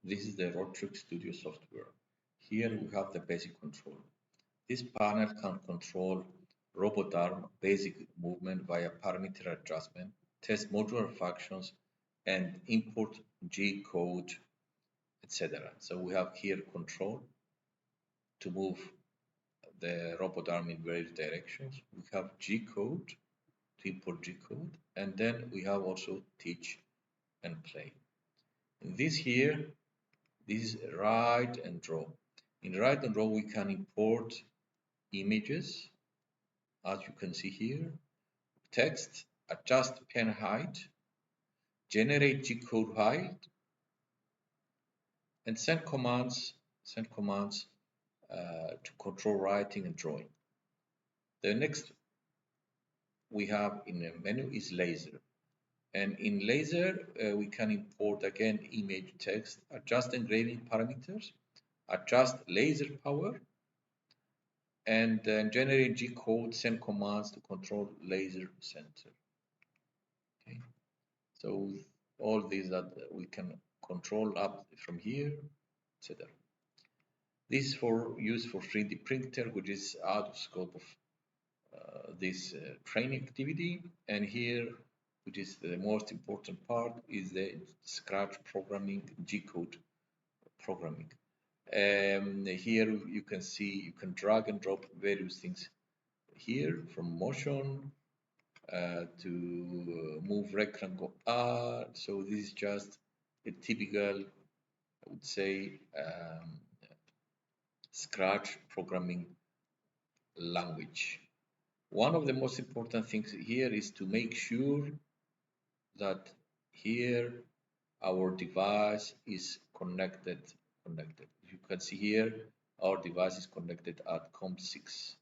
This is the Rotrick Studio software. Here we have the basic control. This panel can control robot arm basic movement via parameter adjustment, test modular functions, and import G code, etc. So we have here control to move the robot arm in various directions. We have G code to import G code, and then we have also teach and play. In this here, this is write and draw. In write and draw, we can import images, as you can see here, text, adjust pen height, generate G code height, and send commands to control writing and drawing. The next we have in the menu is laser. And in laser, we can import again image, text, adjust engraving parameters, adjust laser power, and then generate G code, send commands to control laser center. Okay. So all these that we can control up from here, etc. This is for use for 3D printer, which is out of scope of this training activity. And here, which is the most important part, is the Scratch programming, G code programming. Here you can see, you can drag and drop various things here, from motion to move rectangle R. So this is just a typical, I would say, Scratch programming language. One of the most important things here is to make sure that here our device is connected. You can see here our device is connected at COM6.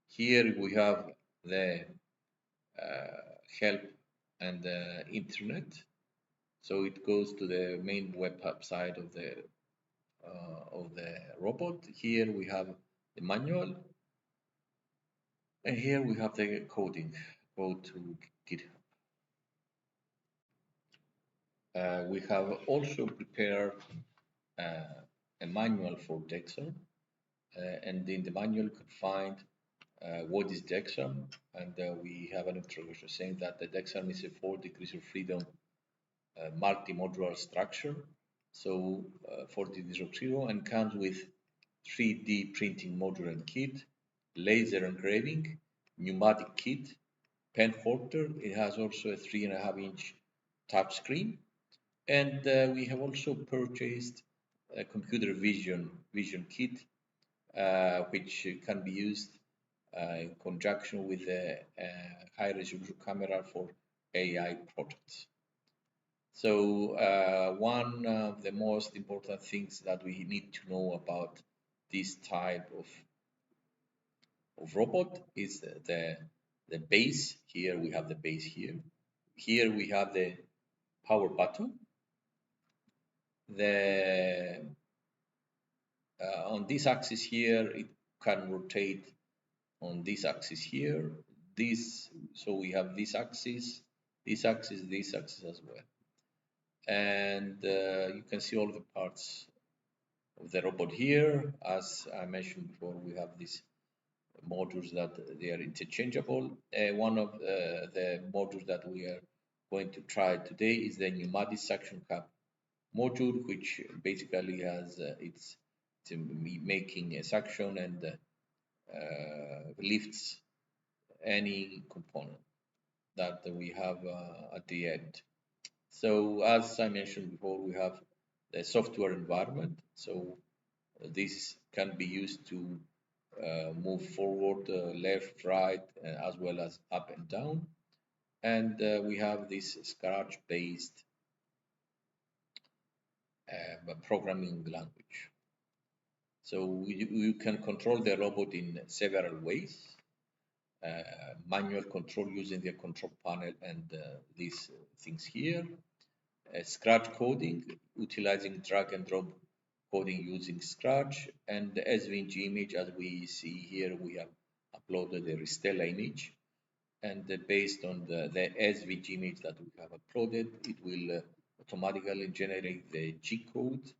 Here we have the help and the internet. So it goes to the main website of the robot. Here we have the manual, and here we have the coding. Go to GitHub. We have also prepared a manual for DEXARM, and in the manual you can find what is DEXARM, and we have an introduction saying that the DEXARM is a 4 degrees of freedom multi-modular structure, so 4 degrees of freedom, and comes with 3D printing module and kit, laser engraving, pneumatic kit, pen holder. It has also a 3.5-inch touch screen, and we have also purchased a computer vision kit, which can be used in conjunction with a high resolution camera for AI projects. So one of the most important things that we need to know about this type of robot is the base. Here we have the base here. Here we have the power button. On this axis here, it can rotate on this axis here. So we have this axis as well. And you can see all the parts of the robot here. As I mentioned before, we have these modules that they are interchangeable. One of the modules that we are going to try today is the pneumatic suction cup module, which basically has it's making a suction and lifts any component that we have at the end. So as I mentioned before, we have the software environment. So this can be used to move forward, left, right, as well as up and down. And we have this Scratch-based programming language. So you can control the robot in several ways. Manual control using the control panel and these things here. Scratch coding, utilizing drag and drop coding using Scratch, and the SVG image, as we see here, we have uploaded the RESTELA image, and based on the SVG image that we have uploaded, it will automatically generate the G code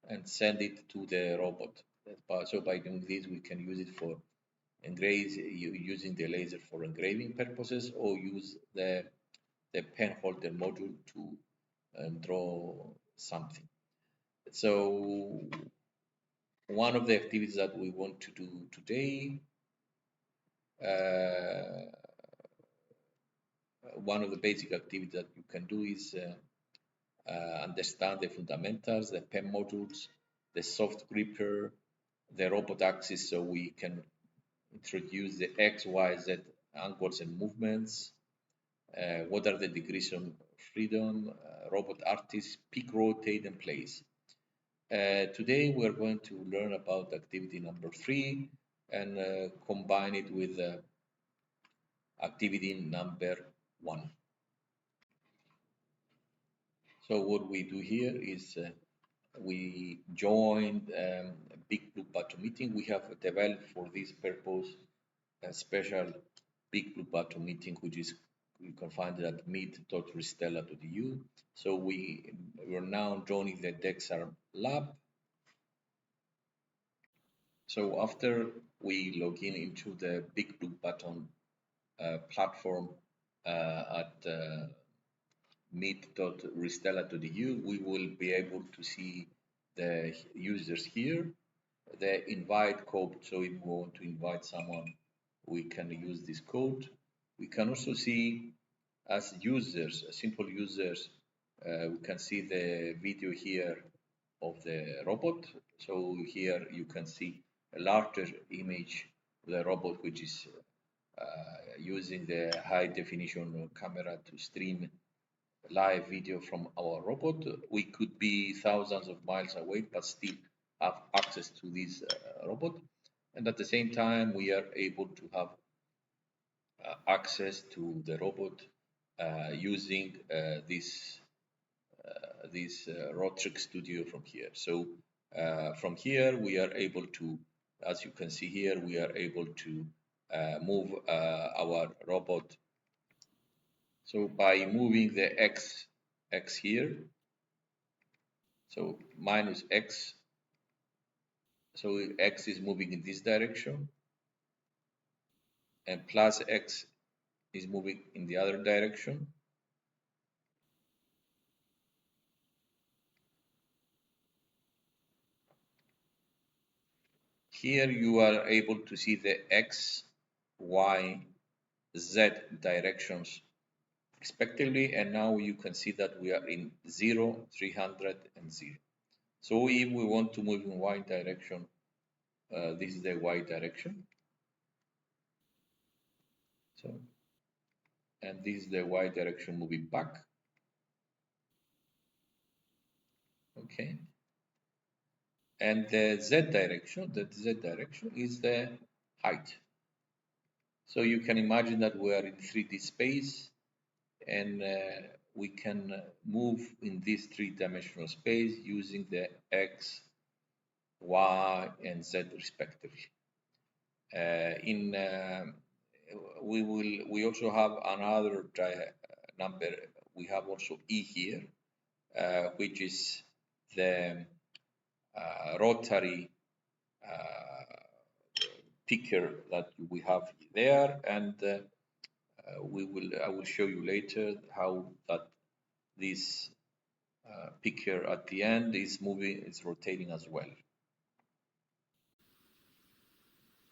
and send it to the robot. So by doing this, we can use it for using the laser for engraving purposes, or use the pen holder module to draw something. So one of the activities that we want to do today, one of the basic activities that you can do is understand the fundamentals, the pen modules, the soft gripper, the robot axis, so we can introduce the X, Y, Z angles and movements. What are the degrees of freedom, robot artist, peak, rotate, and place. Today we're going to learn about activity number 3 and combine it with activity number 1. So what we do here is we joined a Big Blue Button meeting. We have developed for this purpose a special Big Blue Button meeting, which is you can find it at meet.restela.eu. So we're now joining the DEXARM lab. So after we log in into the Big Blue Button platform at meet.restela.eu, we will be able to see the users here, the invite code. So if we want to invite someone, we can use this code. We can also see as users, simple users, we can see the video here of the robot. So here you can see a larger image of the robot, which is using the high definition camera to stream live video from our robot. We could be thousands of miles away, but still have access to this robot. And at the same time, we are able to have access to the robot using this Rotrick Studio from here. So from here, we are able to, as you can see here, we are able to move our robot. So by moving the X here, so minus X, so X is moving in this direction, and plus X is moving in the other direction. Here you are able to see the X, Y, Z directions respectively, and now you can see that we are in 0, 300, and 0. So if we want to move in Y direction, this is the Y direction. So, and this is the Y direction moving back. Okay. And the Z direction is the height. So you can imagine that we are in 3D space, and we can move in this three-dimensional space using the X, Y, and Z respectively. We also have another number. We have also E here, which is the rotary picker that we have there, and I will show you later how that this picker at the end is moving, it's rotating as well.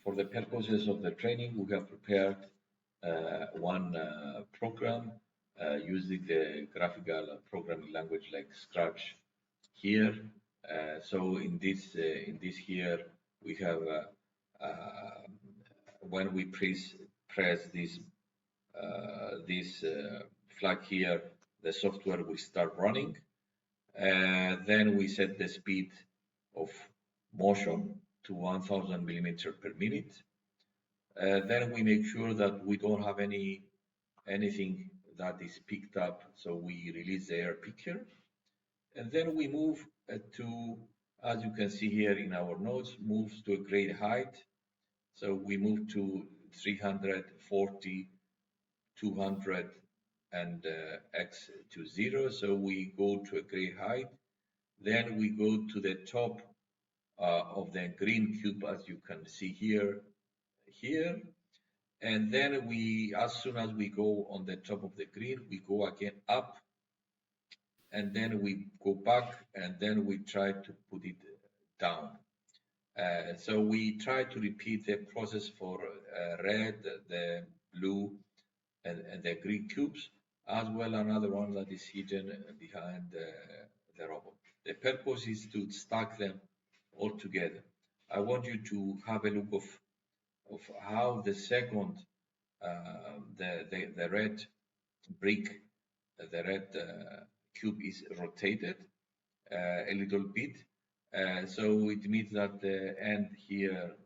For the purposes of the training, we have prepared one program using the graphical programming language like Scratch here. So in this here, we have when we press this flag here, the software will start running. Then we set the speed of motion to 1000 millimeters per minute. Then we make sure that we don't have anything that is picked up, so we release the air picker. And then we move to, as you can see here in our notes, moves to a great height. So we move to 340, 200, and X to 0. So we go to a gray height. Then we go to the top of the green cube, as you can see here. And then as soon as we go on the top of the green, we go again up, and then we go back, and then we try to put it down. So we try to repeat the process for red, the blue, and the green cubes, as well another one that is hidden behind the robot. The purpose is to stack them all together. I want you to have a look of how the second, the red brick, the red cube is rotated a little bit. So it means that the end here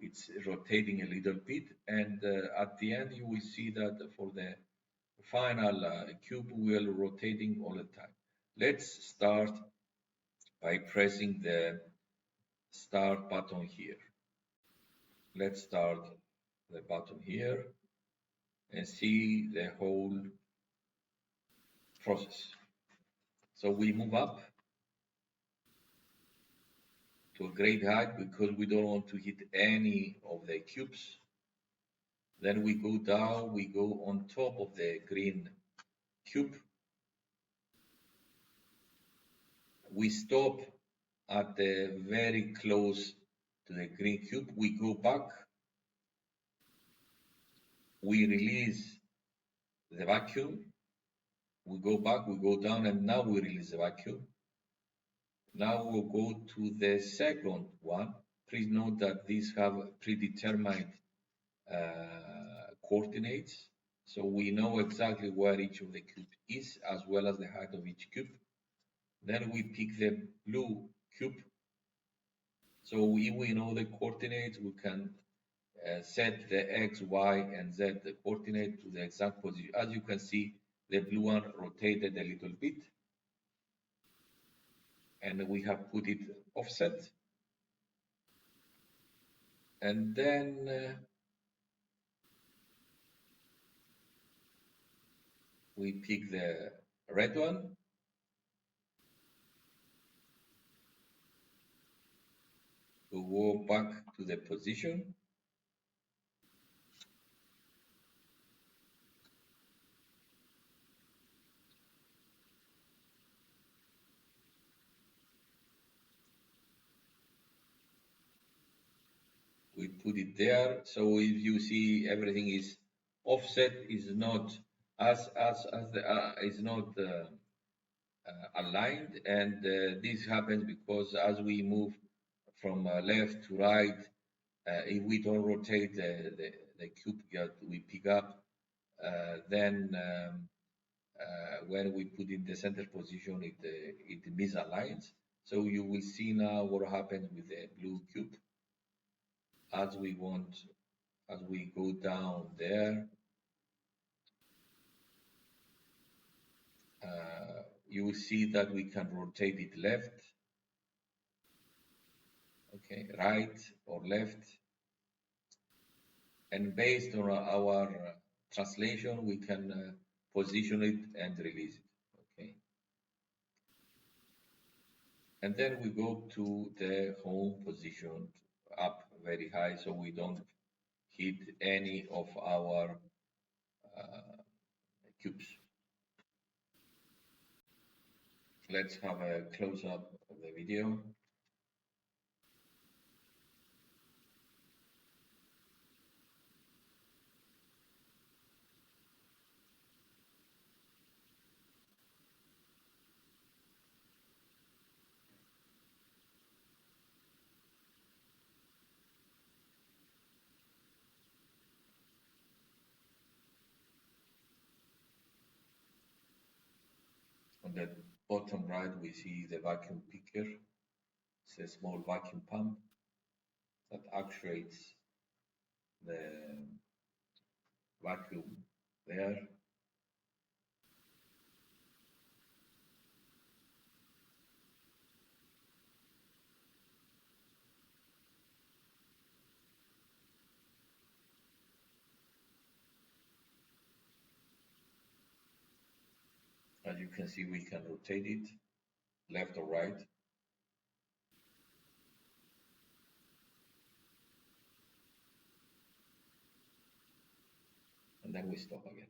it's rotating a little bit, and at the end you will see that for the final cube will rotating all the time. Let's start by pressing the start button here. Let's start the button here and see the whole process. So we move up to a great height because we don't want to hit any of the cubes. Then we go down, we go on top of the green cube. We stop at the very close to the green cube. We go back. We release the vacuum. We go back, we go down, and now we release the vacuum. Now we'll go to the second one. Please note that these have predetermined coordinates. So we know exactly where each of the cubes is, as well as the height of each cube. Then we pick the blue cube. So if we know the coordinates, we can set the X, Y, and Z the coordinate to the exact position. As you can see, the blue one rotated a little bit, and we have put it offset. And then we pick the red one. We go back to the position. We put it there. So if you see everything is offset, is not is not aligned, and this happens because as we move from left to right, if we don't rotate the cube that we pick up, then when we put in the center position, it misaligns. So you will see now what happens with the blue cube as we go down there. You will see that we can rotate it left, okay, right or left, and based on our translation, we can position it and release it, okay. And then we go to the home position up very high, so we don't hit any of our cubes. Let's have a close-up of the video. On the bottom right, we see the vacuum picker. It's a small vacuum pump that actuates the vacuum there. As you can see, we can rotate it left or right. And then we stop again.